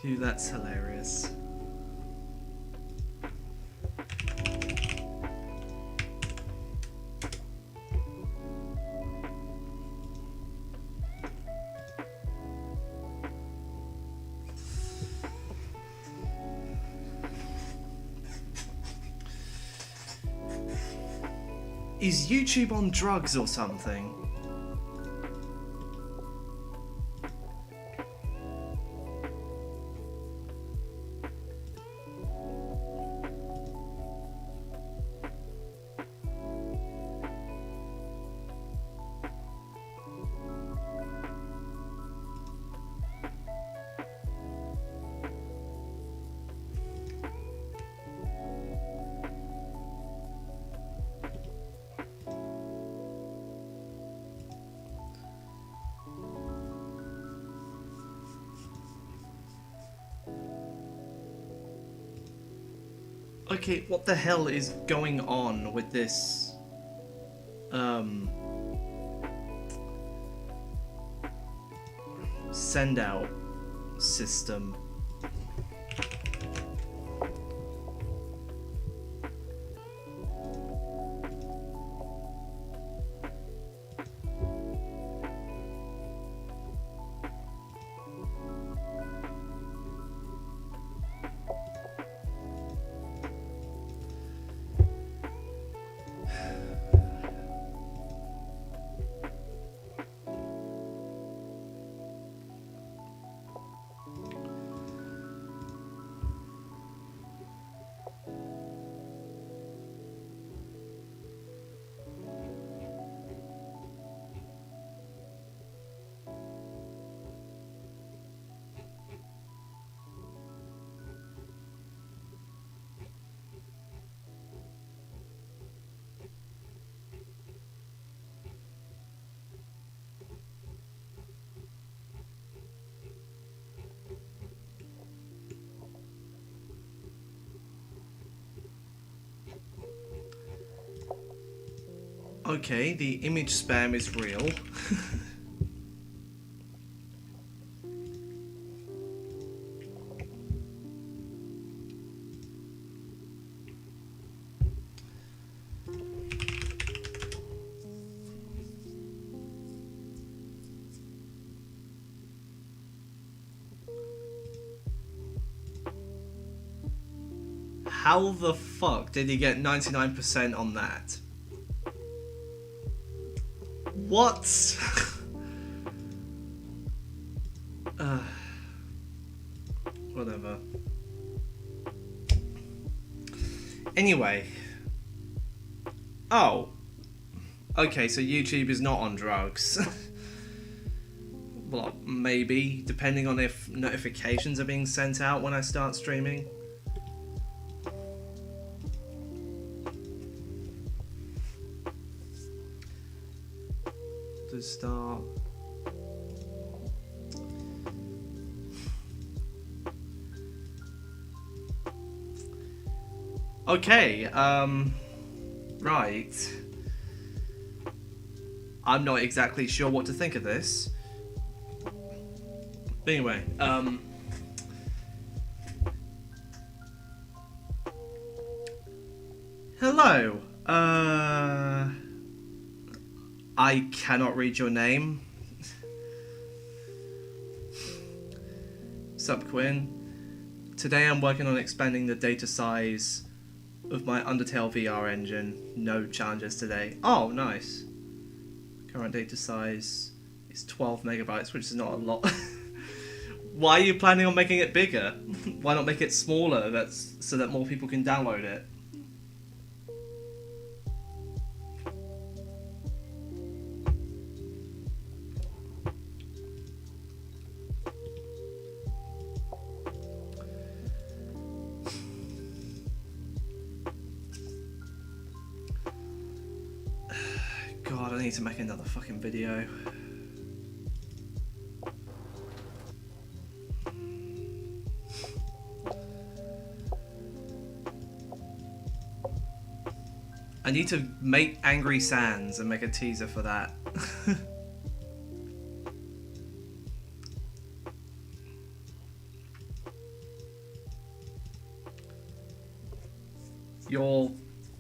Dude, that's hilarious. Is YouTube on drugs or something? Okay, what the hell is going on with this, send out system? Okay, the image spam is real. How the fuck did he get 99% on that? What? Whatever. Anyway. Oh. Okay, so YouTube is not on drugs. Well, maybe, depending on if notifications are being sent out when I start streaming. To start. Okay, right. I'm not exactly sure what to think of this. But anyway, hello. I cannot read your name. Sup, Quinn. Today I'm working on expanding the data size of my Undertale VR engine. No challenges today. Oh, nice. Current data size is 12 megabytes, which is not a lot. Why are you planning on making it bigger? Why not make it smaller, so that more people can download it? God, I need to make another fucking video. I need to make Angry Sands and make a teaser for that. Your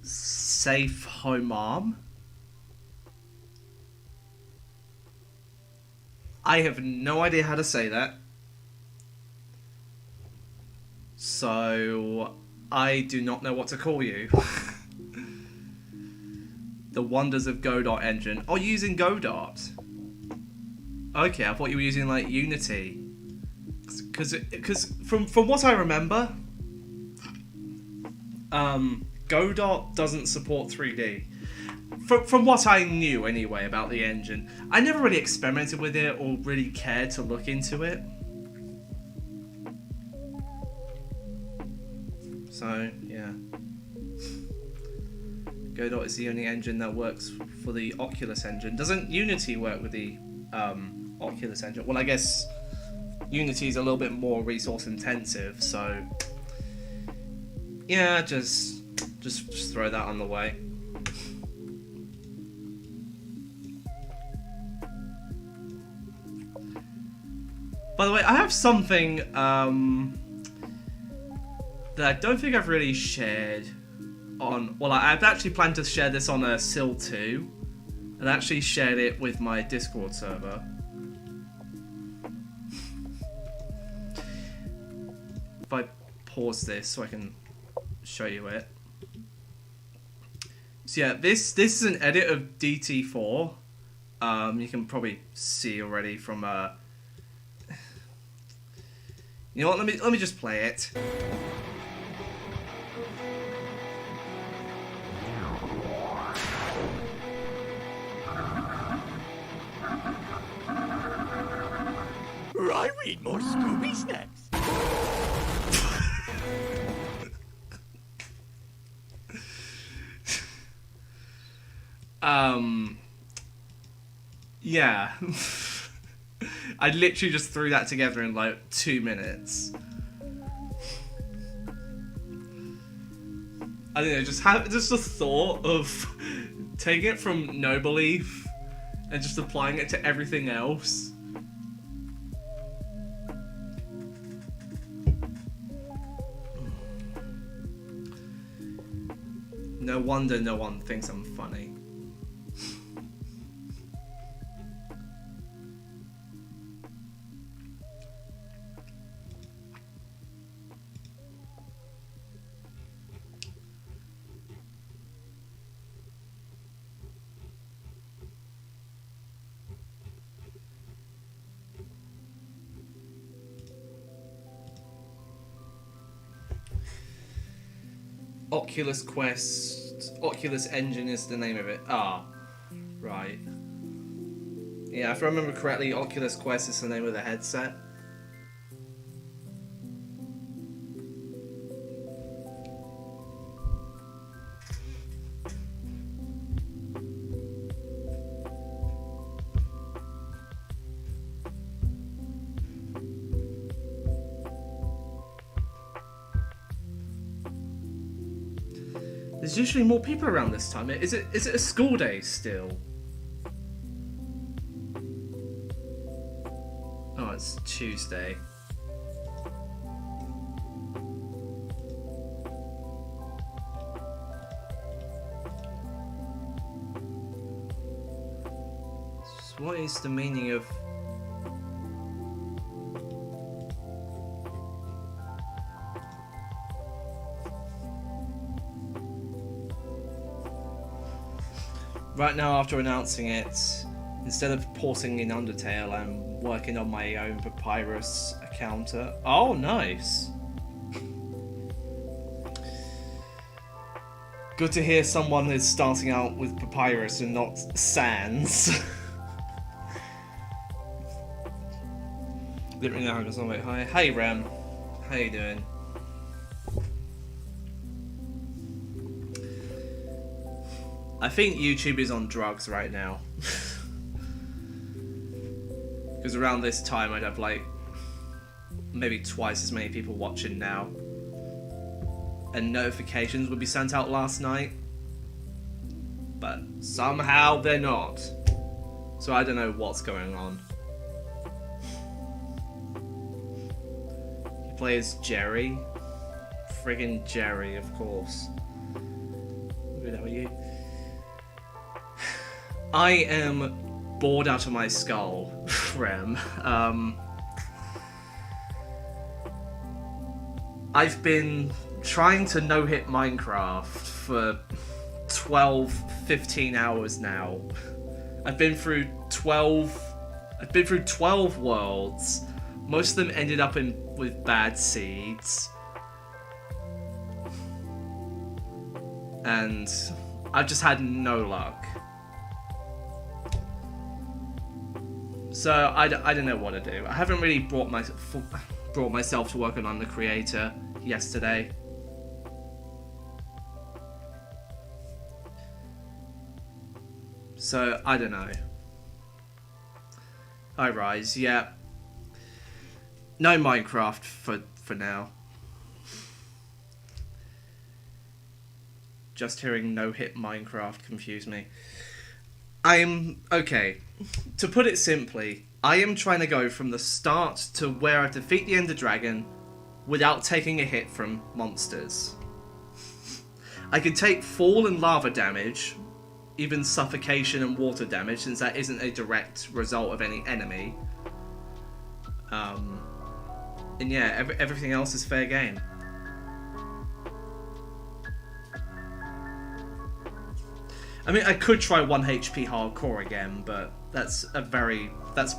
safe home arm? I have no idea how to say that. So, I do not know what to call you. The wonders of Godot engine. Oh, you're using Godot. Okay, I thought you were using, like, Unity. Because from what I remember, Godot doesn't support 3D. From what I knew, anyway, about the engine. I never really experimented with it or really cared to look into it. So, yeah. Godot is the only engine that works for the Oculus engine. Doesn't Unity work with the Oculus engine? Well, I guess Unity is a little bit more resource intensive, so yeah, just throw that on the way. By the way, I have something that I don't think I've really shared on. Well, I've actually planned to share this on a SIL 2, and actually shared it with my Discord server. If I pause this so I can show you it. So yeah, this is an edit of DT4. You can probably see already from you know what? Let me just play it. I read more Scooby snacks. Yeah. I literally just threw that together in like 2 minutes. I don't know, just the thought of taking it from No Belief and just applying it to everything else. No wonder no one thinks I'm funny. Oculus Quest, Oculus Engine is the name of it. Ah, right. Yeah, if I remember correctly, Oculus Quest is the name of the headset. There's usually more people around this time. Is it a school day still? Oh, it's Tuesday. So what is the meaning of... Right now, after announcing it, instead of porting in Undertale, I'm working on my own Papyrus account. Oh, nice. Good to hear someone is starting out with Papyrus and not Sans. Literally now, because I'm like, hi. Hey, Rem. How you doing? I think YouTube is on drugs right now. Because around this time I'd have like maybe twice as many people watching now. And notifications would be sent out last night. But somehow they're not. So I don't know what's going on. He plays Jerry. Friggin' Jerry, of course. Good, how are you? I am bored out of my skull, Rem. I've been trying to no-hit Minecraft for 12, 15 hours now. I've been through 12 worlds. Most of them ended up with bad seeds. And I've just had no luck. So I don't know what to do. I haven't really brought myself to working on the creator yesterday. So I don't know. Hi Rise, yeah. No Minecraft for now. Just hearing no-hit Minecraft confused me. Okay, to put it simply, I am trying to go from the start to where I defeat the Ender Dragon without taking a hit from monsters. I can take fall and lava damage, even suffocation and water damage, since that isn't a direct result of any enemy. And yeah, everything else is fair game. I mean, I could try 1 HP hardcore again, but that's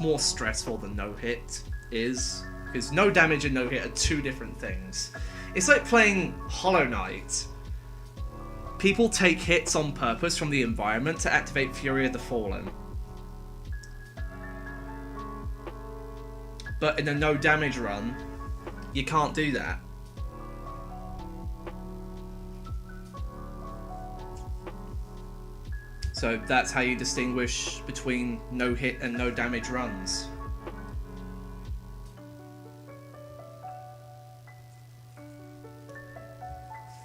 more stressful than no hit is, because no damage and no hit are two different things. It's like playing Hollow Knight. People take hits on purpose from the environment to activate Fury of the Fallen. But in a no damage run, you can't do that. So that's how you distinguish between no hit and no damage runs.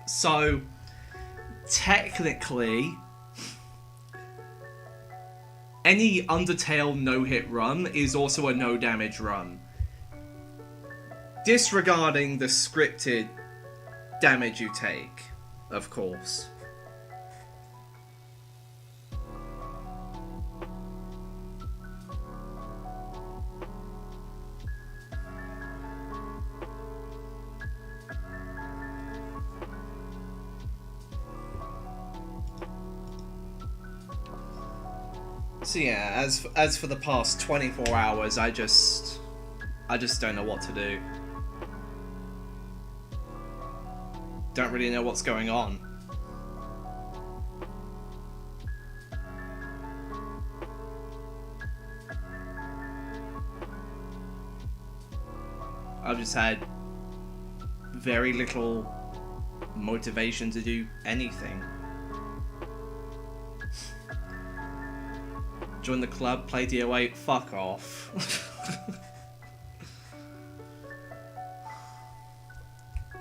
So technically, any Undertale no-hit run is also a no-damage run. Disregarding the scripted damage you take, of course. So yeah, as for the past 24 hours, I just don't know what to do. Don't really know what's going on. I've just had very little motivation to do anything. Join the club, play DOA, fuck off.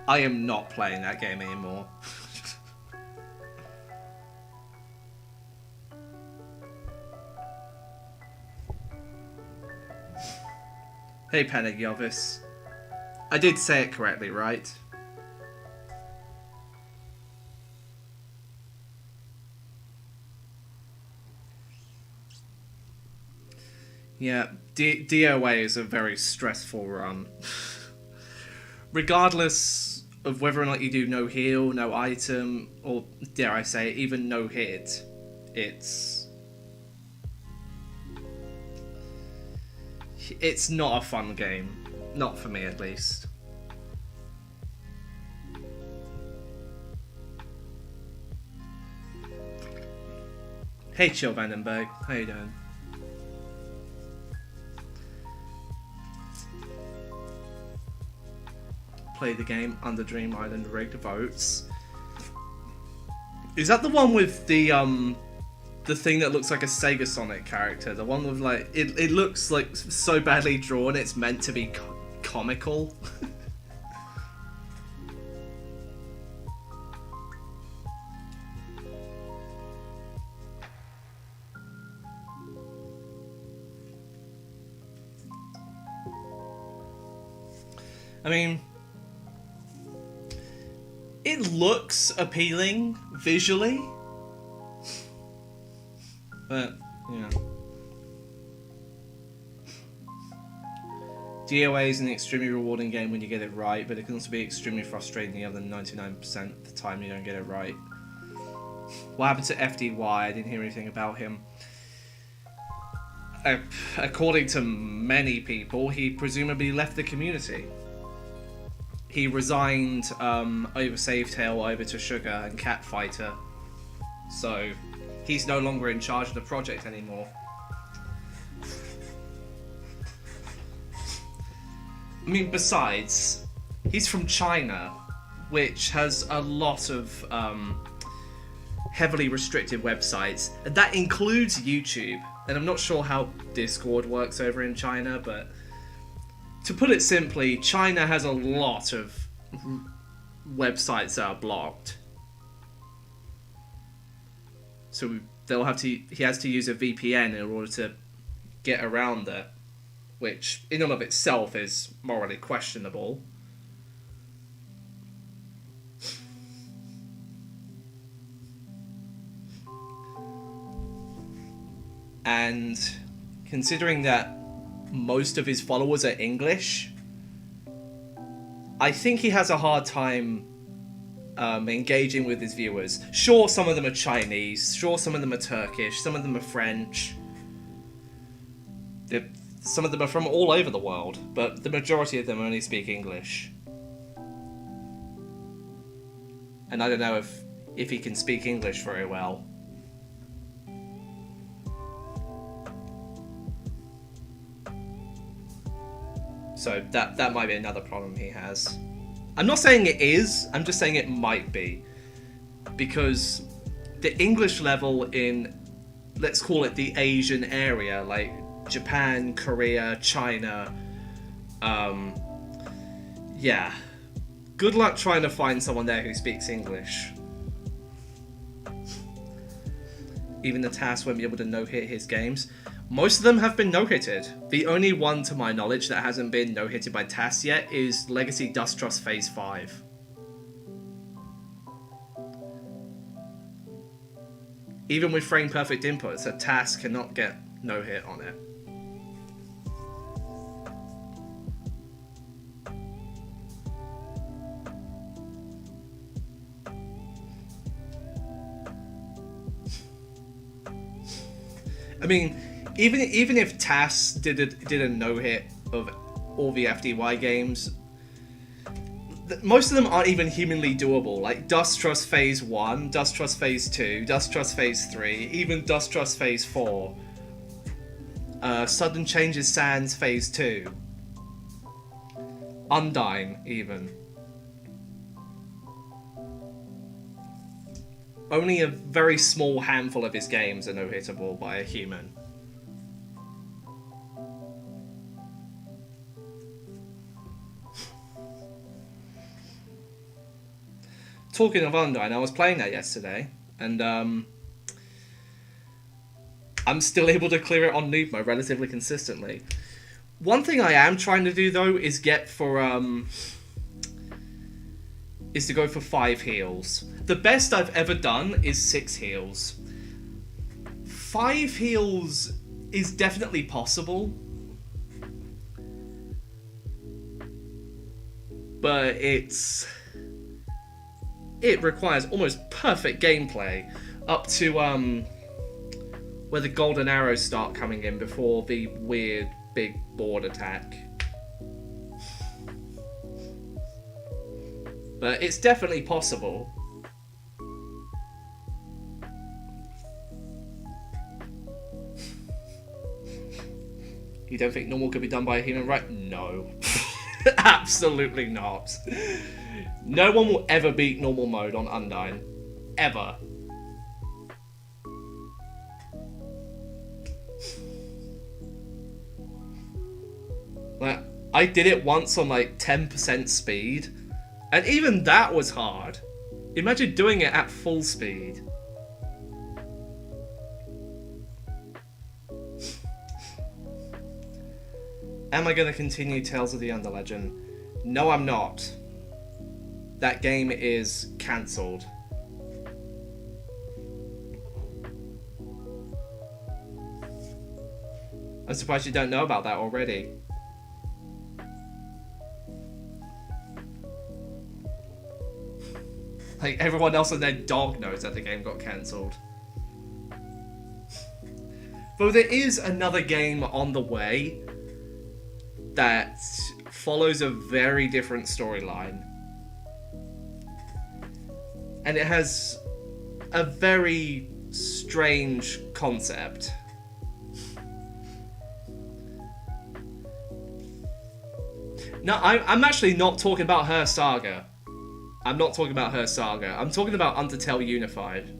I am not playing that game anymore. Hey Panic Yovis. I did say it correctly, right? Yeah, DOA is a very stressful run. Regardless of whether or not you do no heal, no item, or dare I say, even no hit, it's not a fun game. Not for me, at least. Hey Chill Vandenberg, how you doing? Play the game under Dream Island rigged votes. Is that the one with the thing that looks like a Sega Sonic character? The one with like it looks like so badly drawn it's meant to be comical. I mean, it looks appealing visually, But, yeah. DOA is an extremely rewarding game when you get it right, but it can also be extremely frustrating the other 99% of the time you don't get it right. What happened to FDY? I didn't hear anything about him. According to many people, he presumably left the community. He resigned over Savetail over to Sugar and Catfighter. So, he's no longer in charge of the project anymore. I mean, besides, he's from China, which has a lot of heavily restricted websites, and that includes YouTube. And I'm not sure how Discord works over in China, but to put it simply, China has a lot of websites that are blocked. So he has to use a VPN in order to get around that, which in and of itself is morally questionable. And considering that most of his followers are English, I think he has a hard time engaging with his viewers. Sure, some of them are Chinese, sure, some of them are Turkish, some of them are French. Some of them are from all over the world, but the majority of them only speak English. And I don't know if he can speak English very well. So that might be another problem he has. I'm not saying it is, I'm just saying it might be. Because the English level in, let's call it the Asian area, like Japan, Korea, China, yeah. Good luck trying to find someone there who speaks English. Even the TAS won't be able to no-hit his games. Most of them have been no-hitted. The only one, to my knowledge, that hasn't been no-hitted by TAS yet is Legacy Dust Trust Phase 5. Even with frame-perfect inputs, a TAS cannot get no-hit on it. I mean, even if TAS did a no-hit of all the FDY games, most of them aren't even humanly doable. Like Dust Trust Phase 1, Dust Trust Phase 2, Dust Trust Phase 3, even Dust Trust Phase 4. Sudden Changes Sands Phase 2. Undyne, even. Only a very small handful of his games are no-hittable by a human. Talking of Undyne, I was playing that yesterday, and I'm still able to clear it on noob mode relatively consistently. One thing I am trying to do though is get for is to go for 5 heals. The best I've ever done is 6 heals. 5 heals is definitely possible, but it requires almost perfect gameplay up to where the golden arrows start coming in before the weird big board attack. But it's definitely possible. You don't think normal could be done by a human, right? No. Absolutely not. No one will ever beat normal mode on Undyne. Ever. Like, I did it once on like 10% speed, and even that was hard. Imagine doing it at full speed. Am I going to continue Tales of the Underlegend? No, I'm not. That game is cancelled. I'm surprised you don't know about that already. Like, everyone else and their dog knows that the game got cancelled. Though there is another game on the way that follows a very different storyline. And it has a very strange concept. No, I'm actually not talking about Her Saga. I'm not talking about Her Saga. I'm talking about Undertale Unified.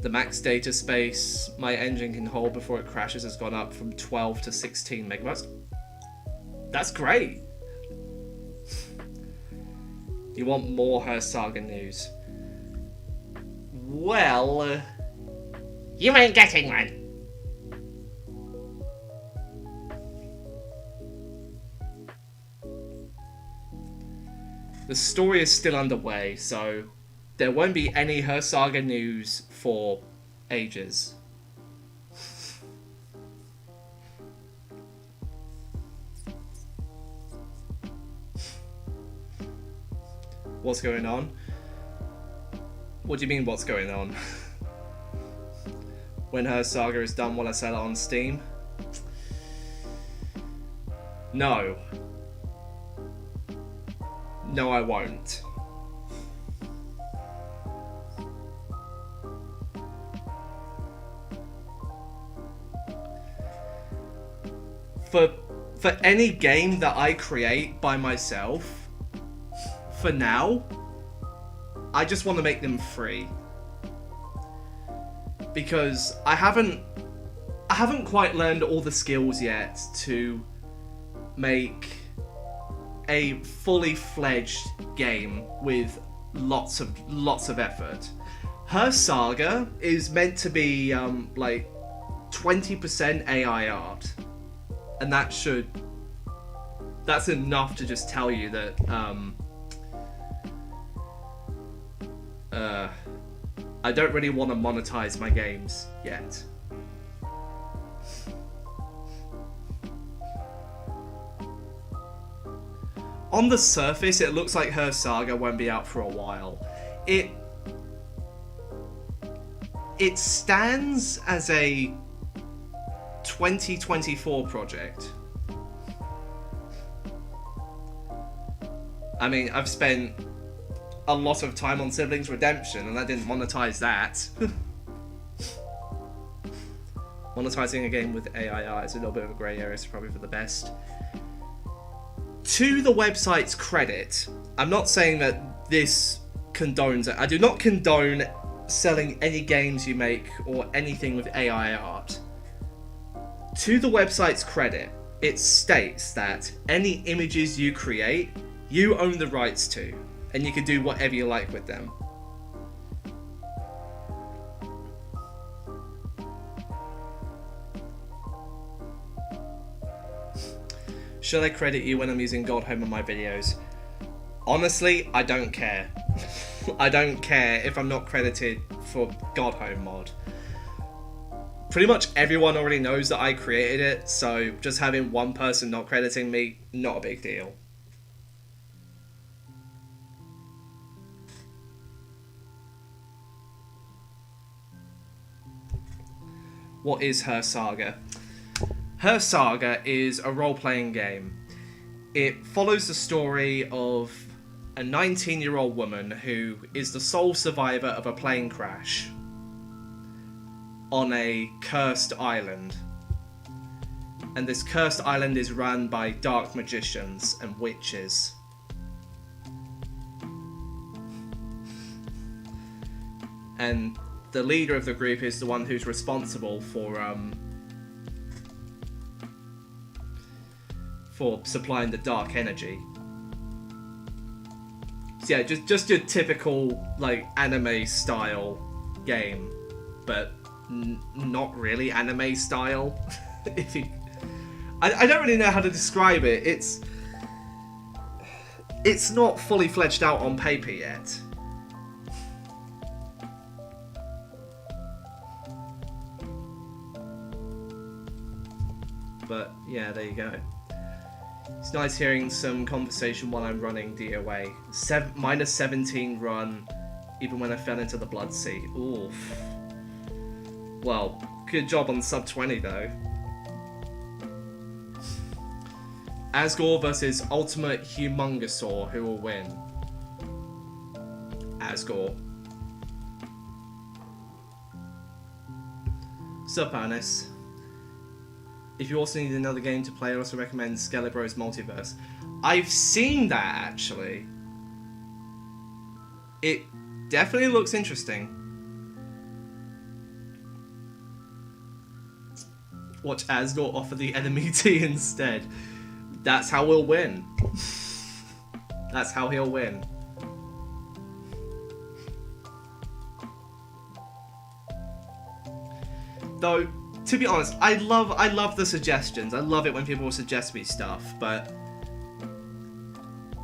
The max data space my engine can hold before it crashes has gone up from 12 to 16 megabytes. That's great. You want more Her Saga news? Well, You ain't getting one. the story is still underway, so there won't be any Her Saga news for ages. What's going on? What do you mean, what's going on? When Her Saga is done, will I sell it on Steam? No. No, I won't. For any game that I create by myself, for now, I just want to make them free. Because I haven't quite learned all the skills yet to make a fully fledged game with lots of effort. Her Saga is meant to be like 20% AI art, and that's enough to just tell you that I don't really want to monetize my games yet. On the surface, it looks like Her Saga won't be out for a while. It stands as a 2024 project. I mean, I've spent a lot of time on Siblings Redemption, and I didn't monetize that. Monetizing a game with AI art is a little bit of a grey area, so probably for the best. To the website's credit, I'm not saying that this condones it. I do not condone selling any games you make or anything with AI art. To the website's credit, it states that any images you create, you own the rights to, and you can do whatever you like with them. Should I credit you when I'm using Godhome on my videos? Honestly, I don't care. I don't care if I'm not credited for Godhome mod. Pretty much everyone already knows that I created it, so just having one person not crediting me, not a big deal. What is Her Saga? Her Saga is a role-playing game. It follows the story of a 19-year-old woman who is the sole survivor of a plane crash on a cursed island. And this cursed island is run by dark magicians and witches. And the leader of the group is the one who's responsible for supplying the dark energy. So yeah, just your typical like anime style game, but not really anime style. If you, I don't really know how to describe it. It's not fully fledged out on paper yet. but yeah, there you go. It's nice hearing some conversation while I'm running DOA. Minus 17 run, even when I fell into the Blood Sea. Oof. Well, good job on sub 20 though. Asgore versus Ultimate Humongosaur, who will win? Asgore. Sup, Ernest? If you also need another game to play, I also recommend Skelebro's Multiverse. I've seen that, actually. It definitely looks interesting. Watch Asgore offer the enemy tea instead. That's how we'll win. That's how he'll win. Though, to be honest, I love the suggestions. I love it when people suggest me stuff, but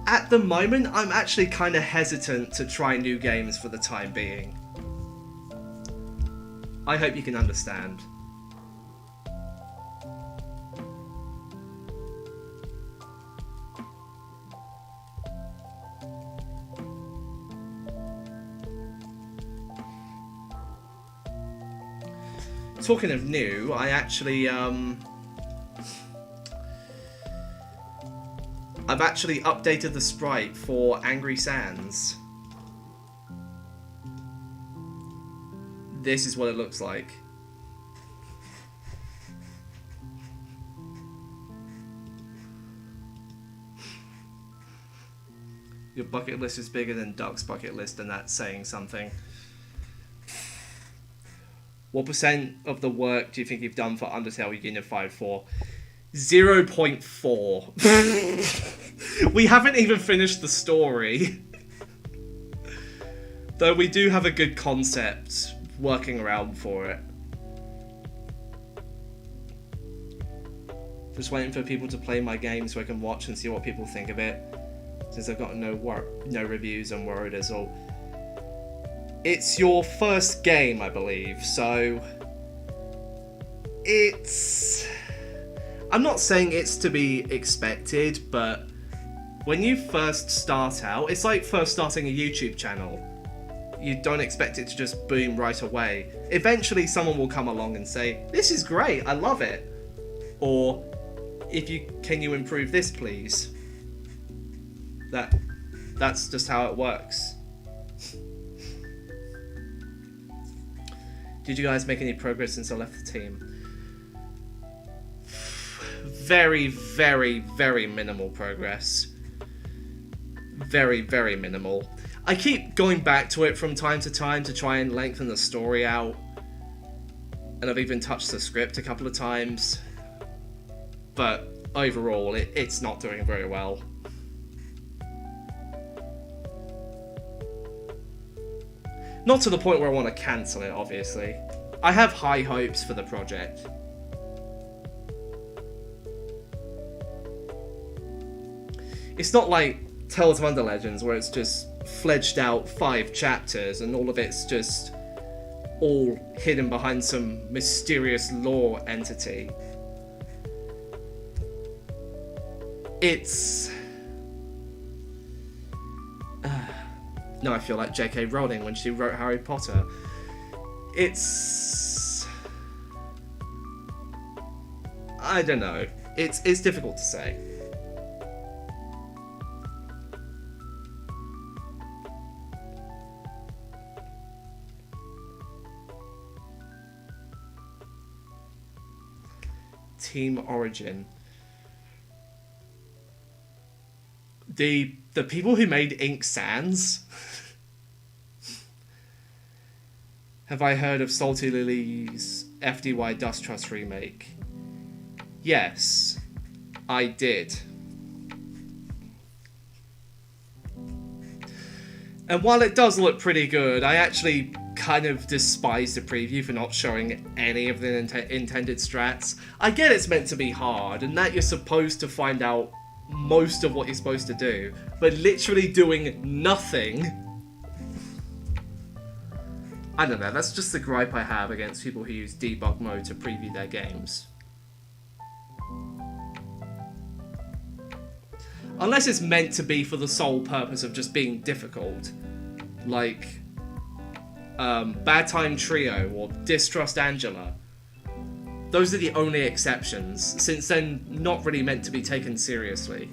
at the moment, I'm actually kind of hesitant to try new games for the time being. I hope you can understand. Talking of new, I actually, I've actually updated the sprite for Angry Sands. This is what it looks like. Your bucket list is bigger than Duck's bucket list, and that's saying something. What percent of the work do you think you've done for Undertale Unified 4? 0.4. We haven't even finished the story. Though we do have a good concept working around for it. Just waiting for people to play my game so I can watch and see what people think of it. Since I've got no reviews, I'm worried as all. It's your first game, I believe, so it's... I'm not saying it's to be expected, but when you first start out, it's like first starting a YouTube channel. You don't expect it to just boom right away. Eventually someone will come along and say, this is great, I love it. Or, can you improve this please? That's just how it works. Did you guys make any progress since I left the team? Very, very, very minimal progress. Very, very minimal. I keep going back to it from time to time to try and lengthen the story out. And I've even touched the script a couple of times. But overall, it's not doing very well. Not to the point where I want to cancel it, obviously. I have high hopes for the project. It's not like Tales of Under Legends, where it's just fledged out 5 chapters and all of it's just all hidden behind some mysterious lore entity. It's... Now I feel like J.K. Rowling when she wrote Harry Potter. It's... I don't know. It's difficult to say. Team Origin. The people who made Ink Sands. Have I heard of Salty Lily's FDY Dust Trust remake? Yes, I did. And while it does look pretty good, I actually kind of despise the preview for not showing any of the intended strats. I get it's meant to be hard, and that you're supposed to find out most of what you're supposed to do, but literally doing nothing. I don't know, that's just the gripe I have against people who use debug mode to preview their games. Unless it's meant to be for the sole purpose of just being difficult. Like, Bad Time Trio or Distrust Angela. Those are the only exceptions, since they're not really meant to be taken seriously.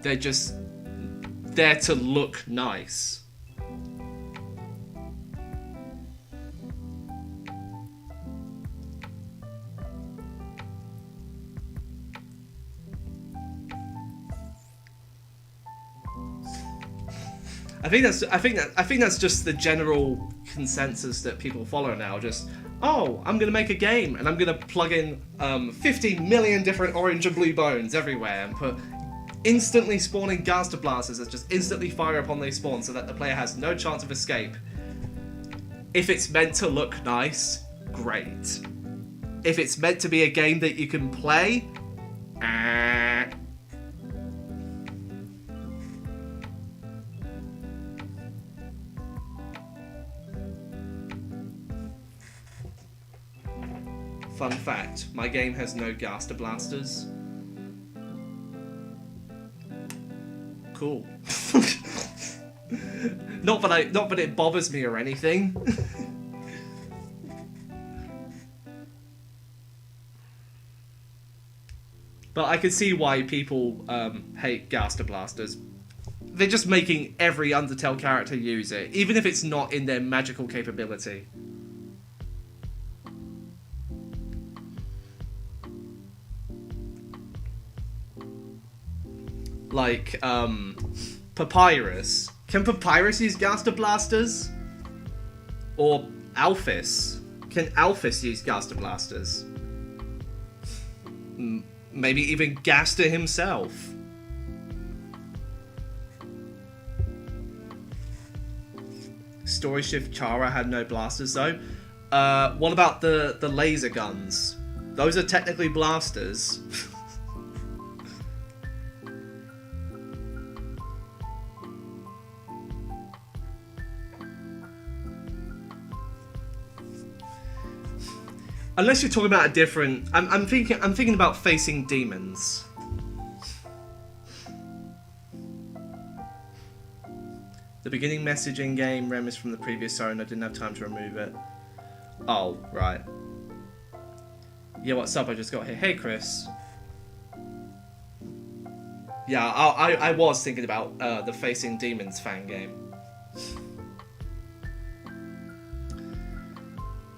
They're just there to look nice. I think that's just the general consensus that people follow now. Just, oh, I'm gonna make a game and I'm gonna plug in 50 million different orange and blue bones everywhere and put instantly spawning Gaster Blasters that just instantly fire upon they spawn so that the player has no chance of escape. If it's meant to look nice, great. If it's meant to be a game that you can play, Fun fact, my game has no Gaster Blasters. Cool. Not that it bothers me or anything. But I can see why people hate Gaster Blasters. They're just making every Undertale character use it, even if it's not in their magical capability. Like, Papyrus. Can Papyrus use Gaster Blasters? Or Alphys. Can Alphys use Gaster Blasters? Maybe even Gaster himself. Story Shift Chara had no blasters though. What about the laser guns? Those are technically blasters. Unless you're talking about a different... I'm thinking about facing demons. The beginning message in game rem is from the previous owner. I didn't have time to remove it. Oh, right. Yeah, what's up? I just got here. Hey, Chris. Yeah, I was thinking about the Facing Demons fan game.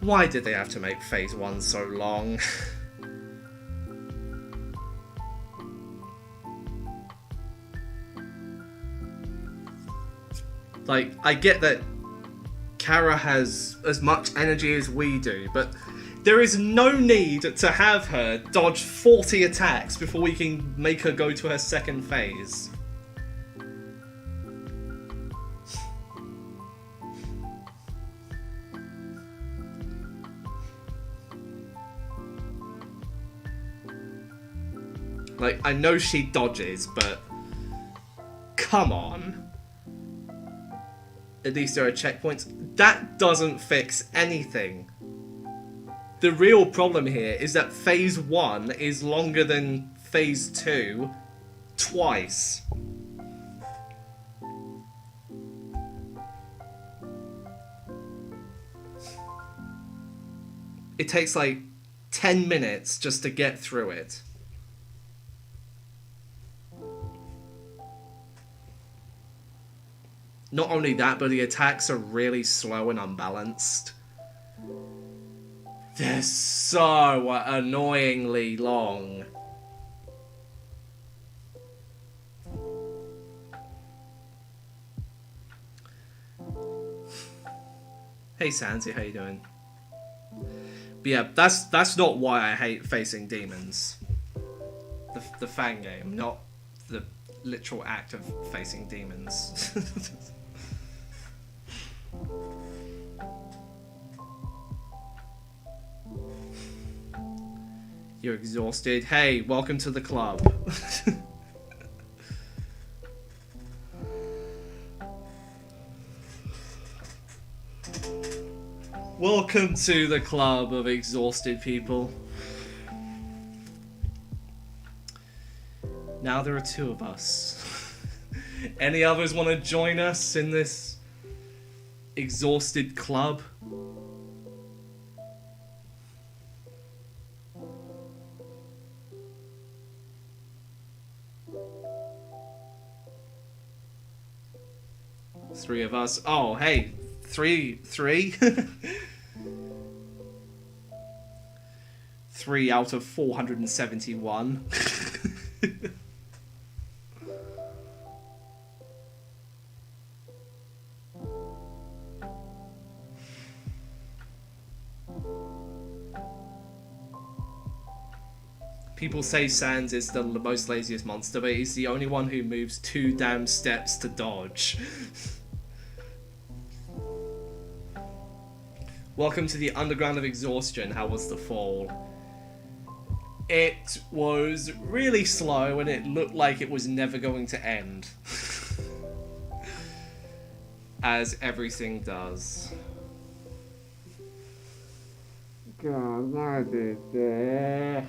Why did they have to make Phase 1 so long? Like, I get that Kara has as much energy as we do, but there is no need to have her dodge 40 attacks before we can make her go to her second phase. Like, I know she dodges, but come on. At least there are checkpoints. That doesn't fix anything. The real problem here is that Phase 1 is longer than Phase 2 twice. It takes like 10 minutes just to get through it. Not only that, but the attacks are really slow and unbalanced. They're so annoyingly long. Hey Sansi, how you doing? But yeah, that's not why I hate Facing Demons. The fan game, not the literal act of facing demons. You're exhausted. Hey, welcome to the club. Welcome to the club of exhausted people. Now there are two of us. Any others want to join us in this exhausted club? Three of us. Oh, hey, three. 3 out of 471. People say Sans is the most laziest monster, but he's the only one who moves 2 damn steps to dodge. Welcome to the Underground of Exhaustion. How was the fall? It was really slow and it looked like it was never going to end. As everything does. God, what is this?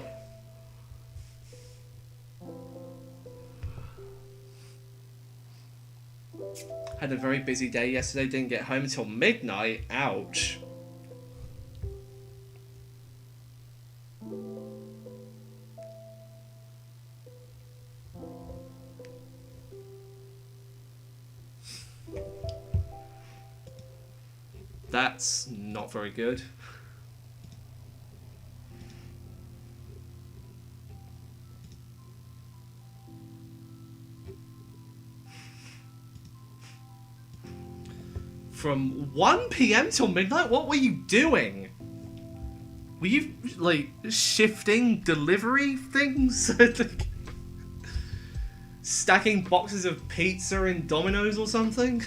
Had a very busy day yesterday, didn't get home until midnight. Ouch. That's not very good. From 1 PM till midnight? What were you doing? Were you, like, shifting delivery things? Stacking boxes of pizza in Domino's or something?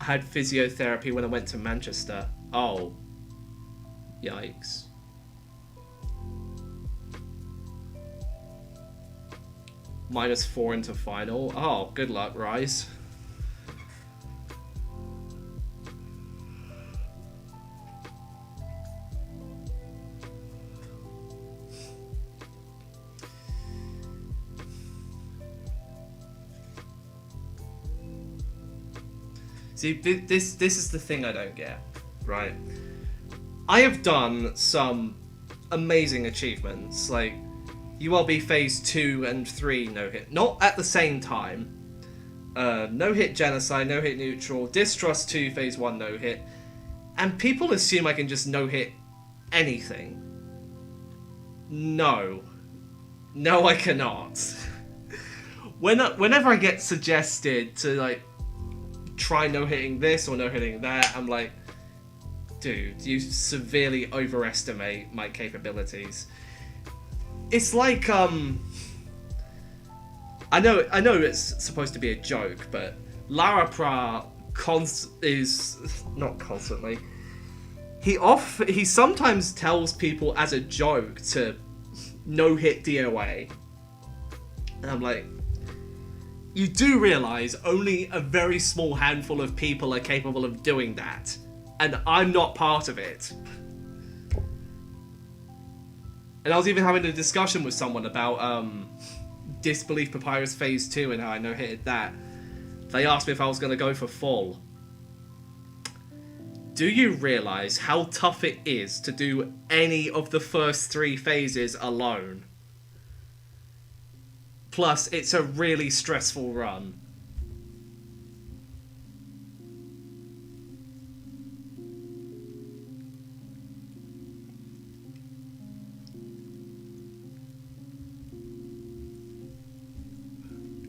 I had physiotherapy when I went to Manchester. Oh. Yikes. -4 into final. Oh, good luck, Rise. See, this is the thing I don't get, right? I have done some amazing achievements, like ULB Phase 2 and 3 no-hit. Not at the same time. No-hit Genocide, no-hit Neutral, Distrust 2 Phase 1 no-hit. And people assume I can just no-hit anything. No. No, I cannot. Whenever I get suggested to, like, try no-hitting this or no-hitting that, I'm like, dude, you severely overestimate my capabilities. It's like, I know it's supposed to be a joke, but Lara Pra is not constantly. He sometimes tells people as a joke to no-hit DOA. And I'm like, you do realise only a very small handful of people are capable of doing that. And I'm not part of it. And I was even having a discussion with someone about Disbelief Papyrus Phase 2 and how I no-hitted that. They asked me if I was going to go for full. Do you realise how tough it is to do any of the first 3 phases alone? Plus, it's a really stressful run.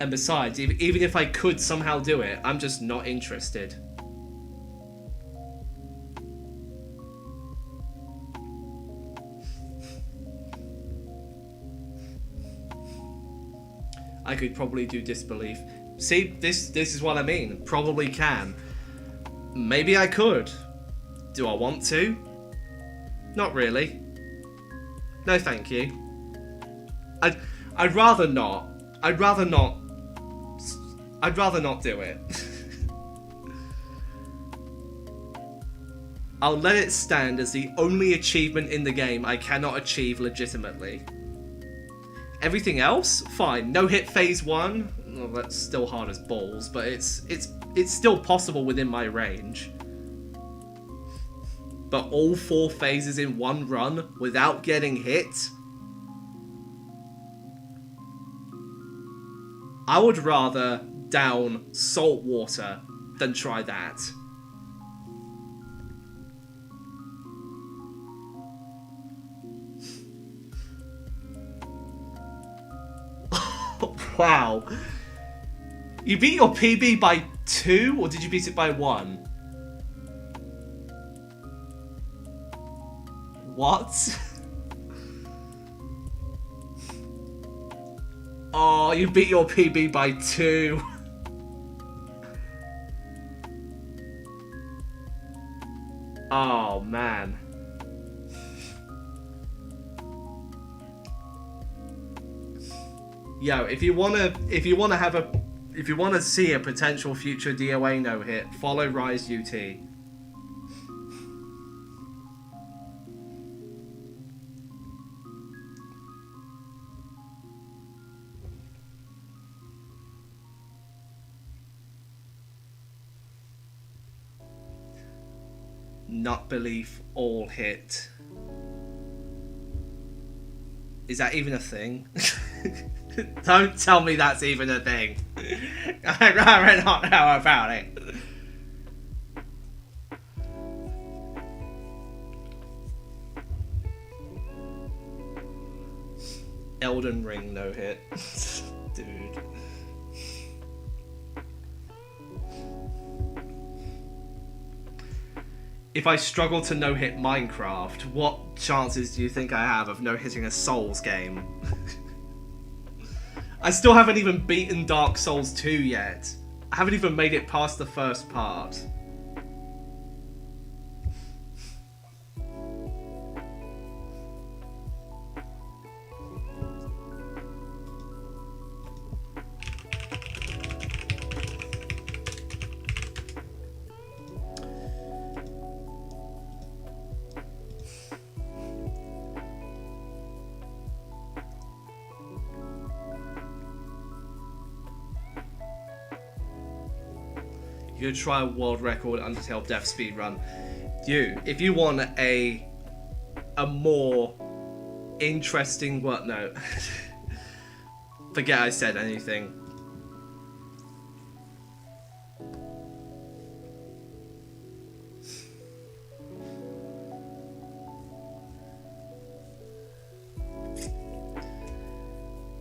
And besides, even if I could somehow do it, I'm just not interested. I could probably do Disbelief. See, this is what I mean. Probably can. Maybe I could. Do I want to? Not really. No, thank you. I'd rather not. I'd rather not do it. I'll let it stand as the only achievement in the game I cannot achieve legitimately. Everything else, fine. No hit phase 1. Well, that's still hard as balls, but it's still possible within my range. But all 4 phases in one run without getting hit? I would rather down salt water than try that. Wow. You beat your PB by 2, or did you beat it by 1? What? Oh, you beat your PB by 2. Oh, man. Yo, if you wanna see a potential future DOA no hit, follow Rise UT. Not belief all hit. Is that even a thing? Don't tell me that's even a thing. I'd rather not know about it. Elden Ring no hit. Dude. If I struggle to no-hit Minecraft, what chances do you think I have of no-hitting a Souls game? I still haven't even beaten Dark Souls 2 yet. I haven't even made it past the first part. You could try a world record Undertale death speed run. If you want a more interesting no. Forget I said anything.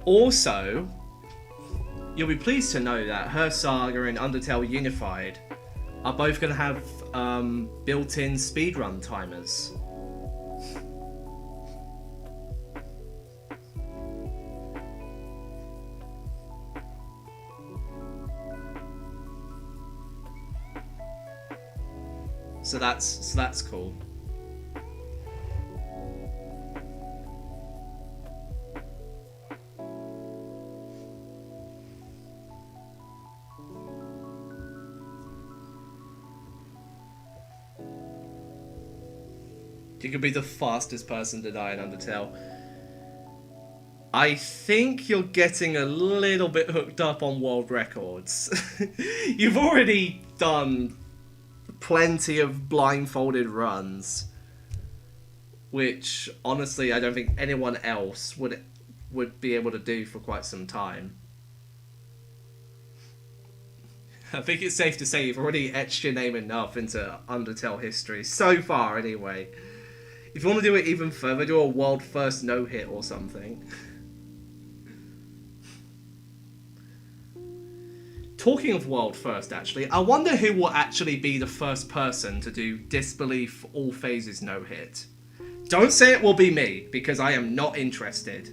Also, you'll be pleased to know that Her Saga and Undertale Unified are both going to have built-in speedrun timers. So that's cool. You could be the fastest person to die in Undertale. I think you're getting a little bit hooked up on world records. You've already done plenty of blindfolded runs, which honestly I don't think anyone else would be able to do for quite some time. I think it's safe to say you've already etched your name enough into Undertale history, so far anyway. If you want to do it even further, do a world first no-hit or something. Talking of world first, actually, I wonder who will actually be the first person to do disbelief all phases no-hit. Don't say it will be me, because I am not interested.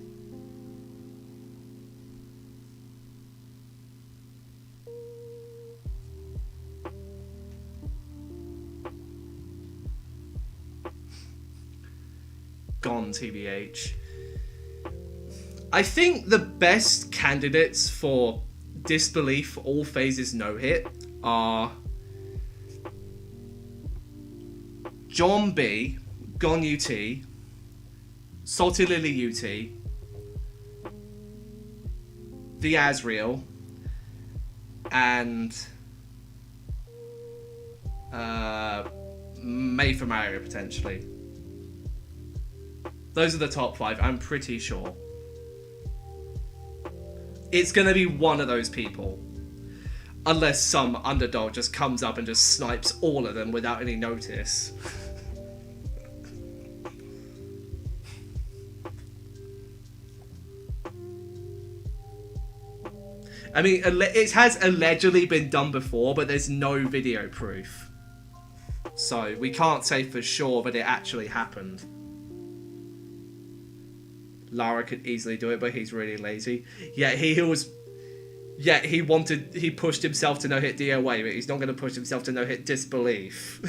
Gone, TBH. I think the best candidates for disbelief all phases no hit are John B, Gon UT, Salty Lily UT, The Asriel, and May for Mario, potentially. Those are the top 5, I'm pretty sure. It's gonna be one of those people. Unless some underdog just comes up and just snipes all of them without any notice. I mean, it has allegedly been done before, but there's no video proof. So we can't say for sure that it actually happened. Lara could easily do it, but he's really lazy. Yeah, he pushed himself to no-hit DOA, but he's not going to push himself to no-hit disbelief.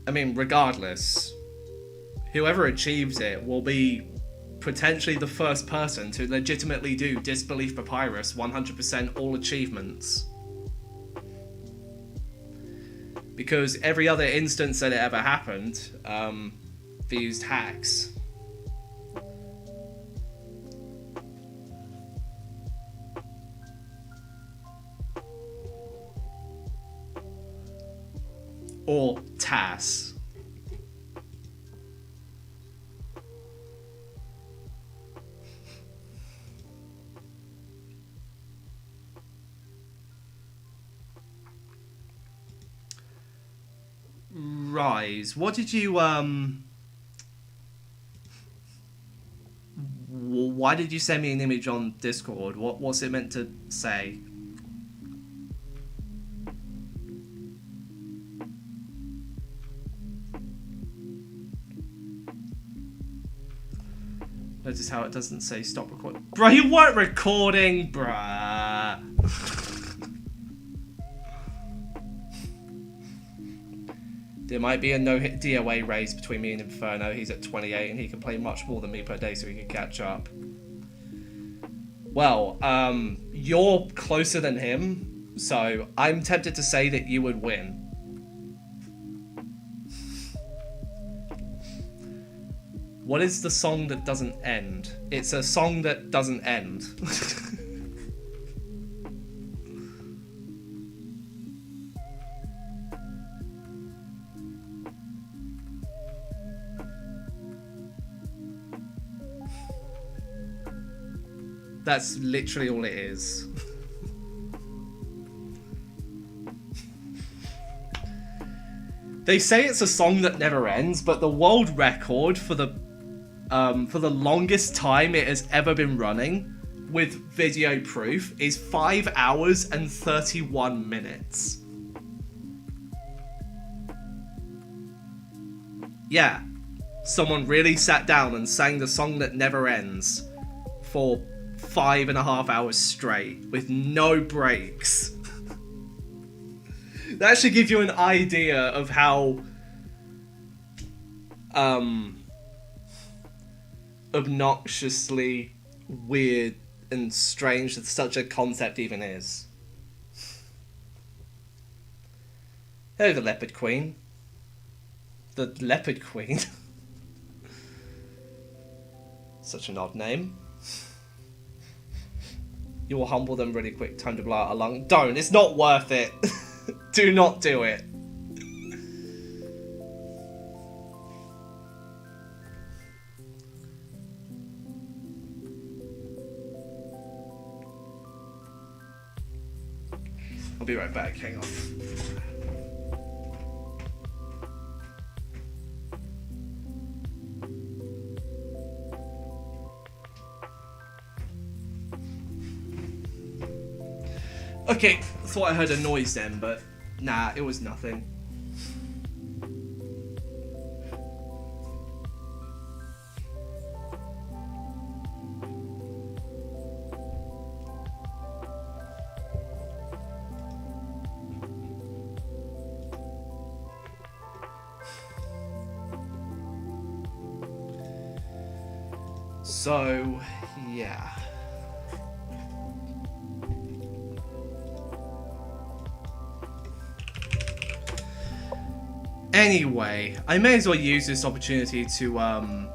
I mean, regardless, whoever achieves it will be potentially the first person to legitimately do Disbelief Papyrus 100% all achievements. Because every other instance that it ever happened, they used hacks. Or TAS. Rise. What did you why did you send me an image on Discord? What's it meant to say? Notice how it doesn't say stop recording. Bro, you weren't recording, bruh. There might be a no-hit DOA race between me and Inferno. He's at 28 and he can play much more than me per day, so he can catch up. Well, you're closer than him, so I'm tempted to say that you would win. What is the song that doesn't end? It's a song that doesn't end. That's literally all it is. They say it's a song that never ends, but the world record for the longest time it has ever been running with video proof is 5 hours and 31 minutes. Yeah, someone really sat down and sang the song that never ends for 5.5 hours straight with no breaks. That should give you an idea of how obnoxiously weird and strange that such a concept even is. Hello, the Leopard Queen. The Leopard Queen? Such an odd name. You will humble them really quick. Time to blow out a lung. Don't. It's not worth it. Do not do it. I'll be right back. Hang on. Okay, thought I heard a noise then, but nah, it was nothing. So, yeah. Anyway, I may as well use this opportunity to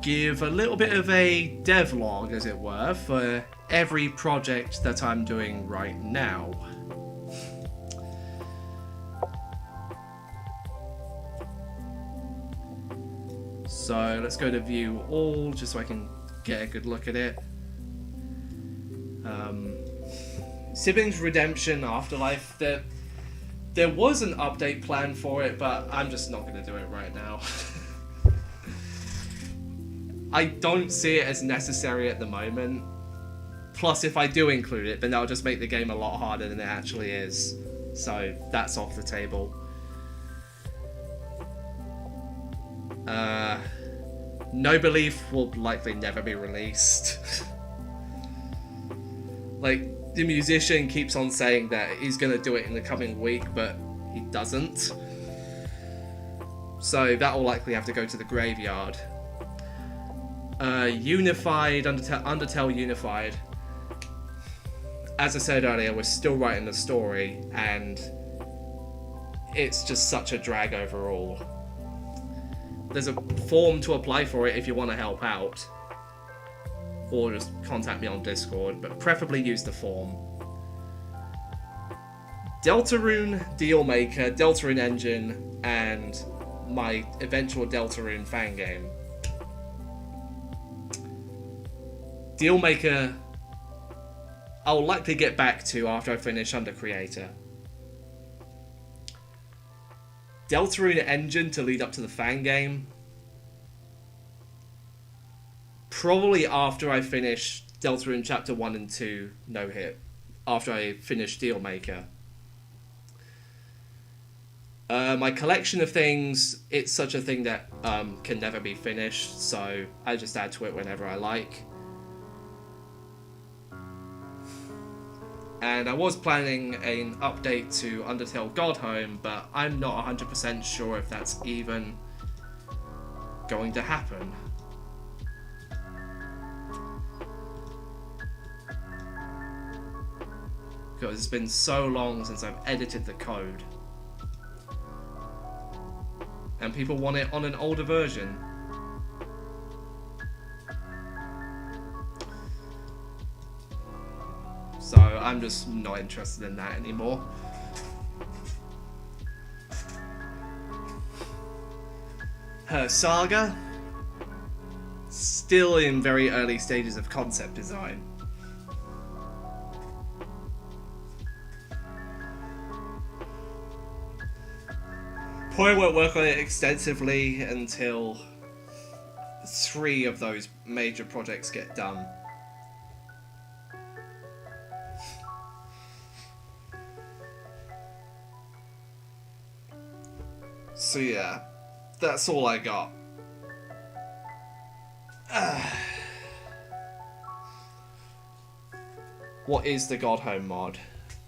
give a little bit of a devlog, as it were, for every project that I'm doing right now. So let's go to view all, just so I can get a good look at it. Siblings Redemption Afterlife, there was an update plan for it, but I'm just not going to do it right now. I don't see it as necessary at the moment. Plus, if I do include it, then that'll just make the game a lot harder than it actually is. So that's off the table. No Belief will likely never be released. Like, the musician keeps on saying that he's going to do it in the coming week, but he doesn't. So that will likely have to go to the graveyard. Unified, Undertale Unified. As I said earlier, we're still writing the story, and it's just such a drag overall. There's a form to apply for it if you want to help out. Or just contact me on Discord, but preferably use the form. Deltarune Dealmaker, Deltarune Engine, and my eventual Deltarune fan game. Dealmaker, I'll likely get back to after I finish Under Creator. Deltarune Engine to lead up to the fan game. Probably after I finish Deltarune Chapter 1 and 2 no hit. After I finish Dealmaker. My collection of things, it's such a thing that can never be finished, so I just add to it whenever I like. And I was planning an update to Undertale Godhome, but I'm not 100% sure if that's even going to happen. Because it's been so long since I've edited the code. And people want it on an older version. So I'm just not interested in that anymore. Her Saga, still in very early stages of concept design. Probably won't work on it extensively until 3 of those major projects get done. So yeah, that's all I got. What is the Godhome mod?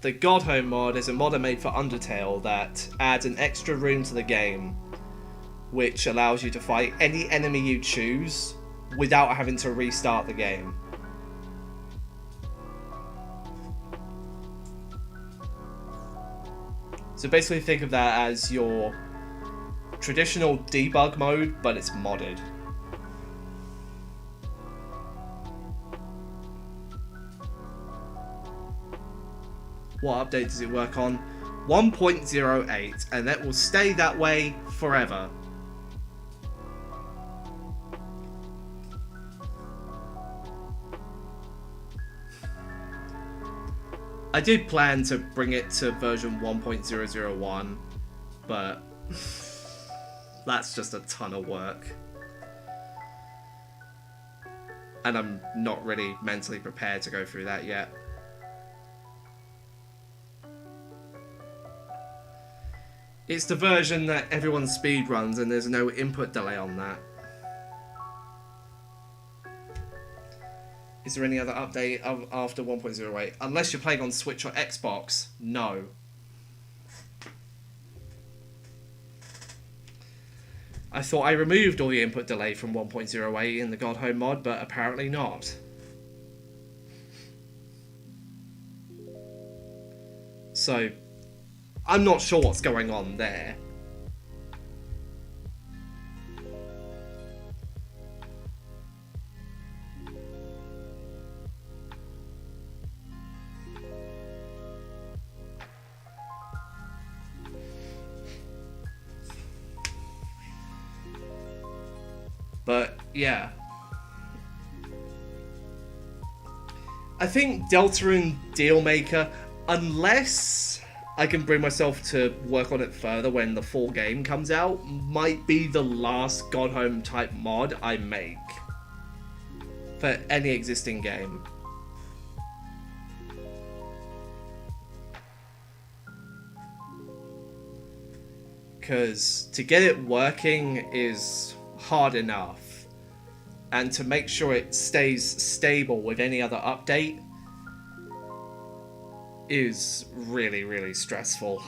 The Godhome mod is a mod I made for Undertale that adds an extra room to the game, which allows you to fight any enemy you choose without having to restart the game. So basically think of that as your traditional debug mode, but it's modded. What update does it work on? 1.08, and that will stay that way forever. I did plan to bring it to version 1.001, but that's just a ton of work. And I'm not really mentally prepared to go through that yet. It's the version that everyone speedruns and there's no input delay on that. Is there any other update after 1.08? Unless you're playing on Switch or Xbox, no. I thought I removed all the input delay from 1.08 in the God Home mod, but apparently not. So, I'm not sure what's going on there. But, yeah. I think Deltarune Dealmaker, unless I can bring myself to work on it further when the full game comes out, might be the last God Home type mod I make for any existing game. Because to get it working is hard enough, and to make sure it stays stable with any other update is really, really stressful.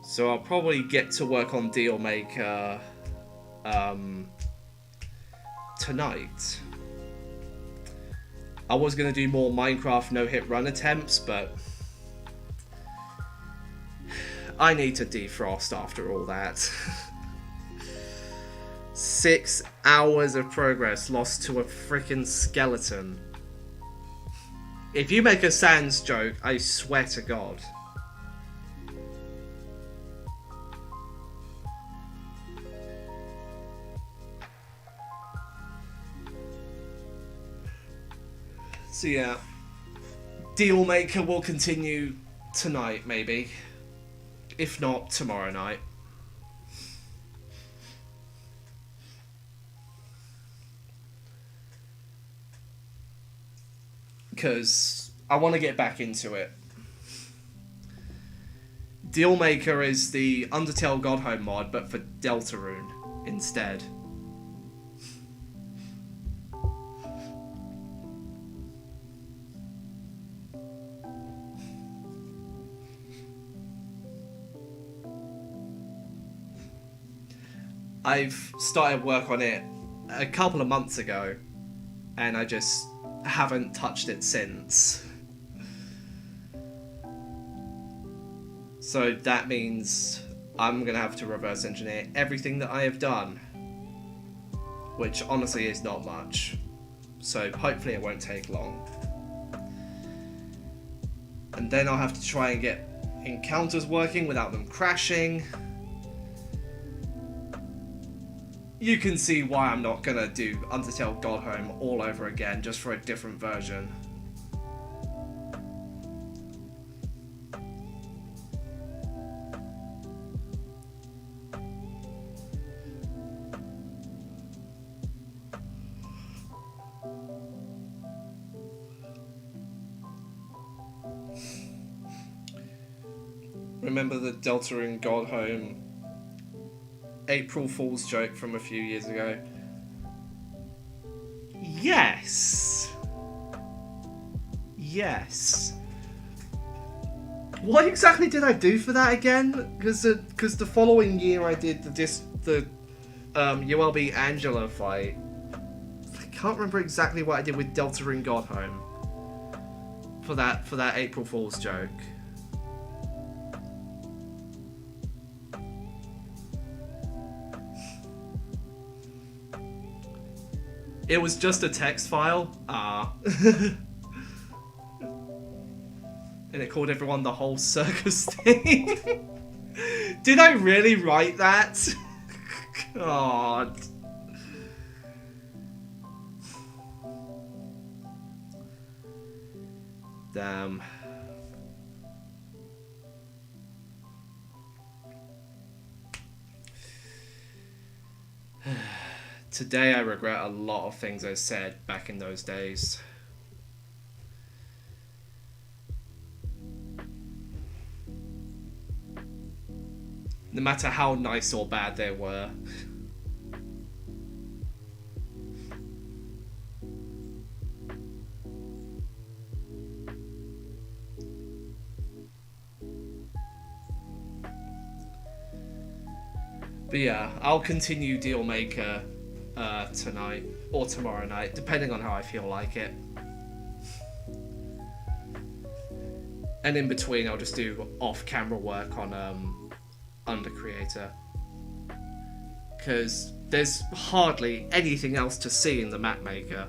So I'll probably get to work on Dealmaker tonight. I was going to do more Minecraft no-hit run attempts, but I need to defrost after all that. 6 hours of progress lost to a freaking skeleton. If you make a Sans joke, I swear to God. So yeah, Dealmaker will continue tonight, maybe. If not, tomorrow night. Because I want to get back into it. Dealmaker is the Undertale God Home mod, but for Deltarune instead. I've started work on it a couple of months ago, and I just haven't touched it since. So that means I'm gonna have to reverse engineer everything that I have done, which honestly is not much. So hopefully it won't take long. And then I'll have to try and get encounters working without them crashing. You can see why I'm not gonna do Undertale God Home all over again, just for a different version. Remember the Deltarune God Home April Fool's joke from a few years ago? Yes! Yes. What exactly did I do for that again? Because the following year I did the ULB Angela fight. I can't remember exactly what I did with Deltarune God Home for that April Fool's joke. It was just a text file. And it called everyone the whole circus thing. Did I really write that? God. Damn. Today I regret a lot of things I said back in those days. No matter how nice or bad they were. But yeah, I'll continue Dealmaker tonight or tomorrow night, depending on how I feel like it. And in between, I'll just do off-camera work on Undercreator, because there's hardly anything else to see in the map maker.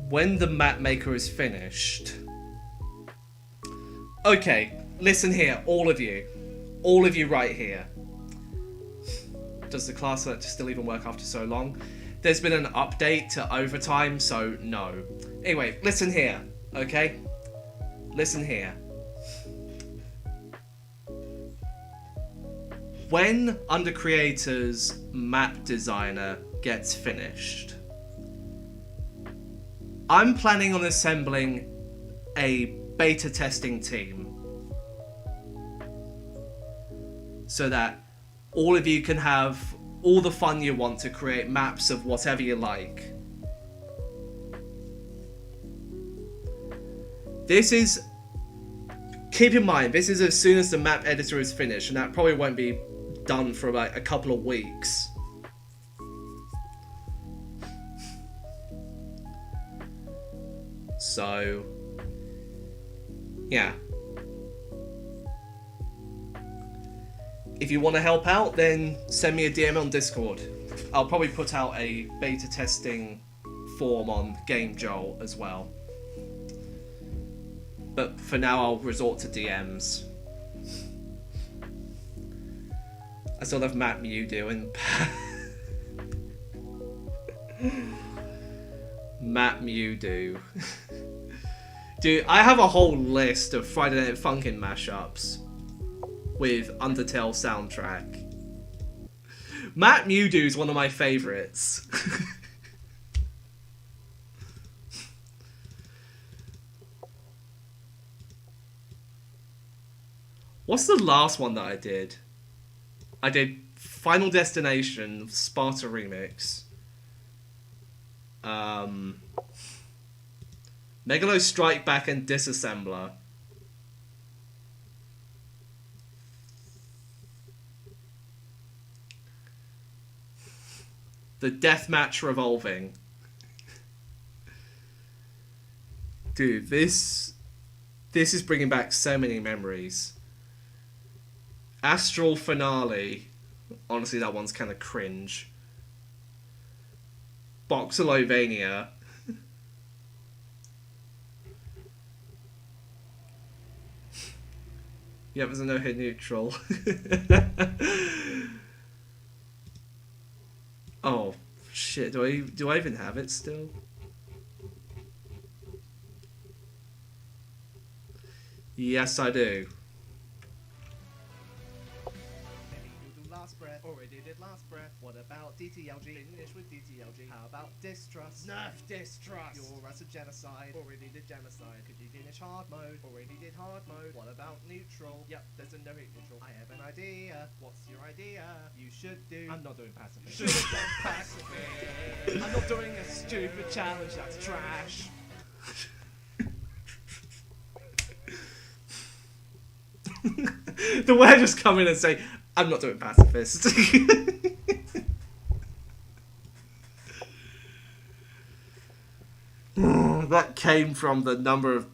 When the map maker is finished... Okay, listen here, all of you right here. Does the class select still even work after so long? There's been an update to overtime, so no. Anyway, listen here, okay? Listen here. When Undercreator's map designer gets finished, I'm planning on assembling a beta testing team so that all of you can have all the fun you want to create maps of whatever you like. This is, keep in mind, this is as soon as the map editor is finished, and that probably won't be done for like a couple of weeks. So, yeah. If you want to help out, then send me a DM on Discord. I'll probably put out a beta testing form on Game Joel as well. But for now, I'll resort to DMs. I still have Matt Mew doing. Matt Mew do. Dude, I have a whole list of Friday Night Funkin' mashups with Undertale soundtrack. Matt Mewdo is one of my favourites. What's the last one that I did? I did Final Destination, Sparta Remix. Megalo Strike Back and Disassembler. The Deathmatch Revolving. Dude, this is bringing back so many memories. Astral Finale. Honestly, that one's kind of cringe. Boxelovania. Yep, there's a no-hit neutral. Oh, shit, do I even have it still? Yes, I do. Last breath. Already did last breath. What about DTLG? Finish with DTLG. How about distrust? Nerf distrust. You're at a genocide. Already did genocide. Could you finish hard mode? Already did hard mode. What about neutral? Yep, there's a no hit neutral. I have an idea. What's your idea? You should do. I'm not doing pacifist. Should have done pacifist. I'm not doing a stupid challenge. That's trash. The way I just come in and say, I'm not doing pacifist. That came from the number of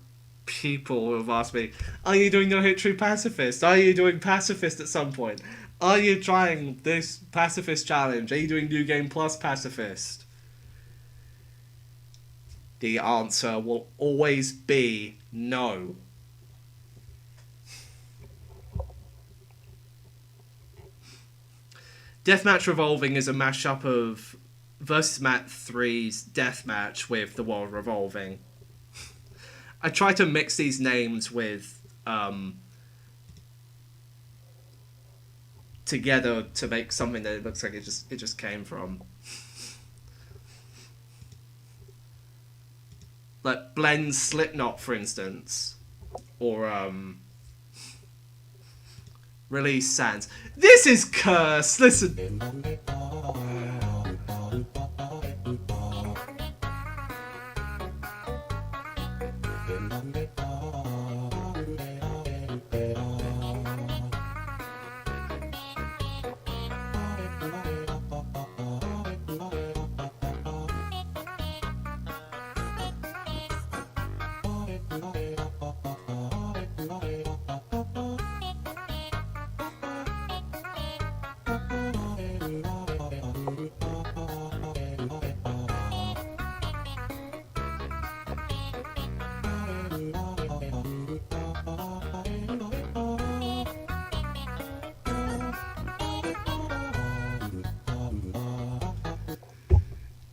people who have asked me, are you doing No Hit True Pacifist? Are you doing Pacifist at some point? Are you trying this Pacifist challenge? Are you doing New Game Plus Pacifist? The answer will always be no. Deathmatch Revolving is a mashup of Versus Mat 3's Deathmatch with The World Revolving. I try to mix these names with together to make something that it looks like it just came from. Like Blend Slipknot, for instance, or Release Sands. This is cursed. Listen.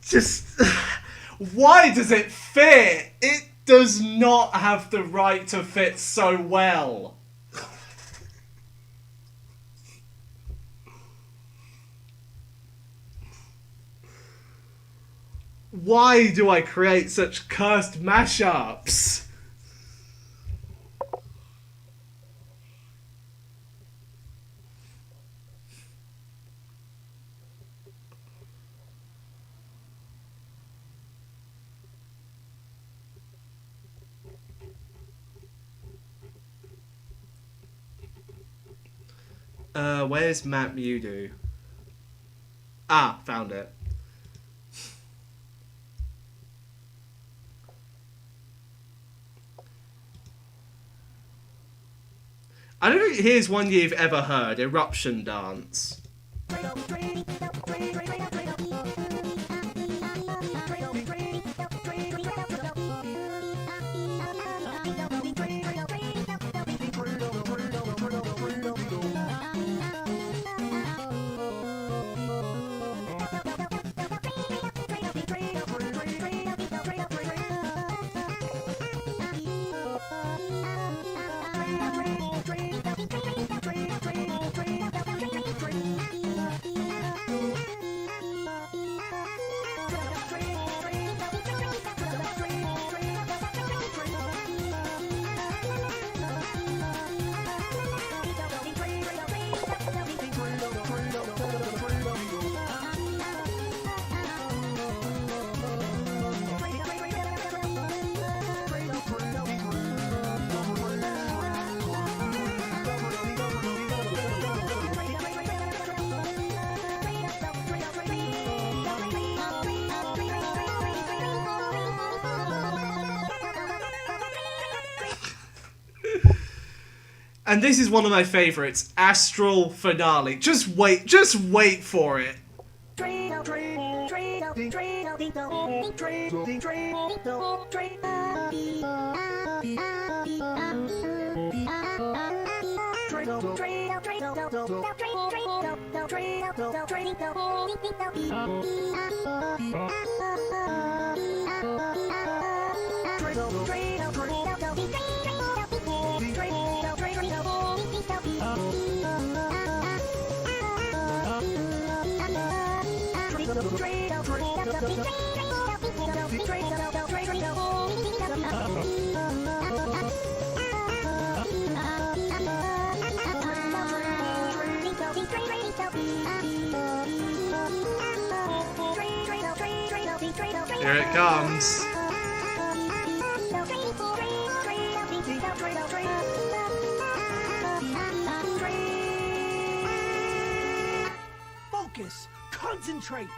Just... Why does it fit? It does not have the right to fit so well. Why do I create such cursed mashups? Where's Map Mewdo? Ah, found it. I don't think here's one you've ever heard, Eruption Dance. And this is one of my favourites, Astral Finale. Just wait for it. Here it comes. Focus. Concentrate.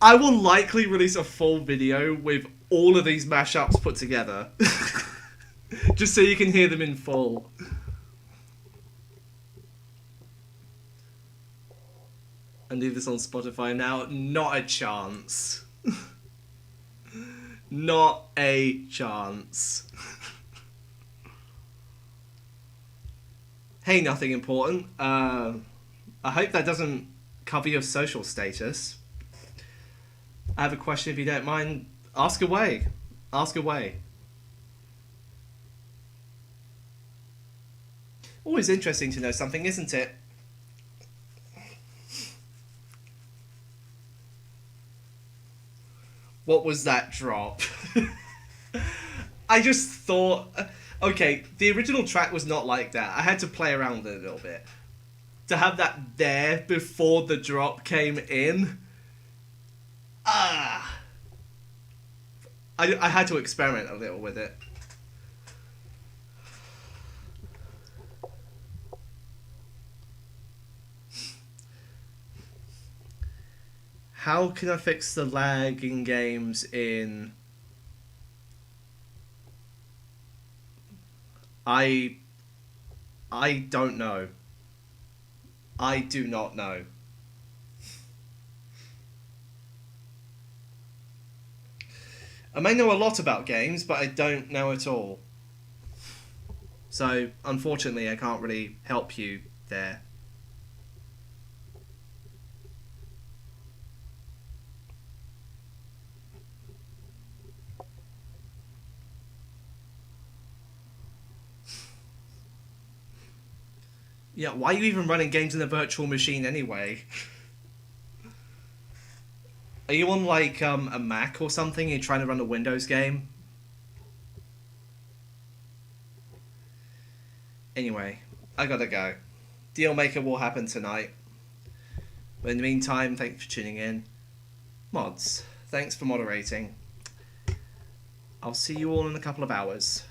I will likely release a full video with all of these mashups put together. Just so you can hear them in full. I need this on Spotify now. Not a chance. Not a chance. Hey, nothing important. I hope that doesn't cover your social status. I have a question, if you don't mind. Ask away. Ask away. Always interesting to know something, isn't it? What was that drop? I just thought... Okay, the original track was not like that. I had to play around with it a little bit. To have that there before the drop came in... I had to experiment a little with it. How can I fix the lag in games in... I don't know. I do not know. I may know a lot about games, but I don't know at all. So, unfortunately, I can't really help you there. Yeah, why are you even running games in a virtual machine anyway? Are you on, like, a Mac or something? You're trying to run a Windows game? Anyway, I gotta go. Dealmaker will happen tonight. But in the meantime, thanks for tuning in. Mods, thanks for moderating. I'll see you all in a couple of hours.